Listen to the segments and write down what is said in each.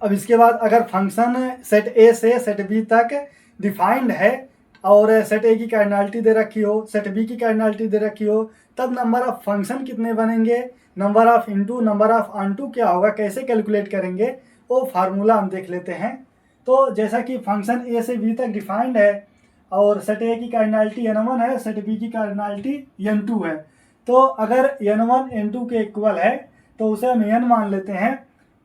अब इसके बाद अगर फंक्शन सेट ए से सेट बी तक डिफाइंड है और सेट ए की कार्डिनैलिटी दे रखी हो, सेट बी की कार्डिनैलिटी दे रखी हो, तब नंबर ऑफ फंक्शन कितने बनेंगे, number of into number of onto क्या होगा, कैसे कैलकुलेट करेंगे, वो फार्मूला हम देख लेते हैं। तो जैसा कि फंक्शन ए से बी तक डिफाइंड है और सेट ए की कार्डिनैलिटी n1 है, सेट बी की कार्डिनैलिटी n2 है, तो अगर n1 n2 के इक्वल है तो उसे हम n मान लेते हैं।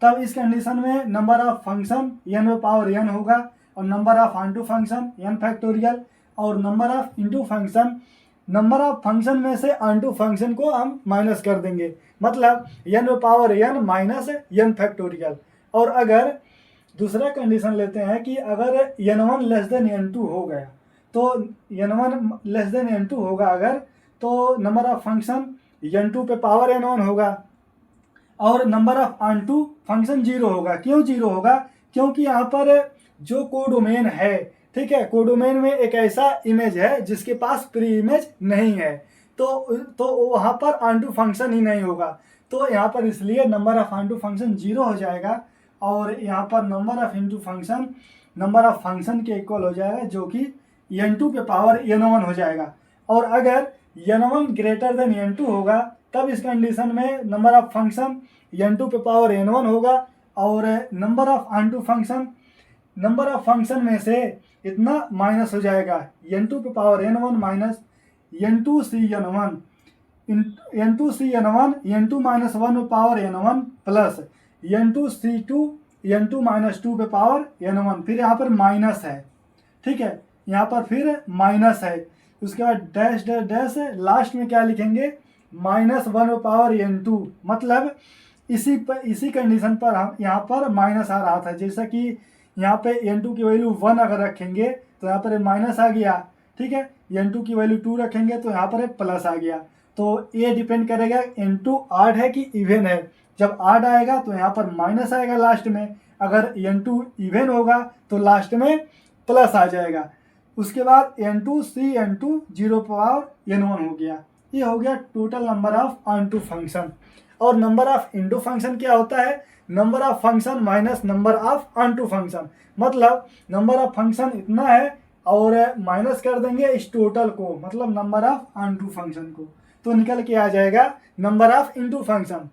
तब इस कंडीशन में number of function n power n होगा और number of onto function n factorial, और number of into function, number of function में से ऑनटू फंक्शन को हम माइनस कर देंगे, मतलब n power n minus n factorial. और अगर दूसरा कंडीशन लेते हैं कि अगर n1 लेस देन n2 हो गया, तो n1 लेस देन n2 होगा अगर, तो नंबर ऑफ फंक्शन n2 पे पावर n1 होगा और नंबर ऑफ ऑनटू फंक्शन 0 होगा। क्यों 0 होगा? क्योंकि यहाँ पर जो कोडोमेन है, ठीक है, कोडोमेन में एक ऐसा इमेज है जिसके पास प्री इमेज नहीं है, तो वहाँ पर ऑनटू फंक्शन ही नहीं होगा, तो यहाँ पर इसलिए नंबर ऑफ ऑनटू फंक्शन 0 हो जाएगा और यहाँ पर number of into function number of function के इक्वल हो जाएगा, जो कि n2 पे पावर n1 हो जाएगा। और अगर n1 ग्रेटर देन n2 होगा तब इस कंडीशन में नंबर ऑफ फंक्शन n2 पे पावर n1 होगा और नंबर ऑफ फंक्शन में से इतना माइनस हो जाएगा, n2 पे power n1 minus n2 n1 n2 minus 1 पे power n1 plus n2 n2 minus 2 पे पावर n1, फिर यहाँ पर माइनस है, ठीक है, यहाँ पर फिर माइनस है, उसके बाद डैश डैश डैश, लास्ट में क्या लिखेंगे, -1 पे पावर n2, मतलब इसी कंडीशन पर हम यहाँ पर माइनस आ रहा था, जैसा कि यहाँ पे n2 की वैल्यू 1 अगर रखेंगे तो यहाँ पर माइनस आ गया, ठीक है, n2 की वैल्यू 2 रखेंगे तो यहाँ पर प्लस आ गया। तो ये डिपेंड करेगा n2 ऑड है कि इवन है, जब ऑड आएगा तो यहाँ पर माइनस आएगा लास्ट में, अगर n2 इवन होगा तो लास्ट में प्लस आ जाएगा। उसके बाद n2 0 पावर n1 हो गया। ये हो गया total number of onto function. और नंबर ऑफ इनटू फंक्शन क्या होता है, number of function minus number of onto function, मतलब नंबर ऑफ फंक्शन इतना है और माइनस कर देंगे इस टोटल को, मतलब नंबर ऑफ ऑनटू फंक्शन को, तो निकल के आ जाएगा नंबर ऑफ इनटू फंक्शन।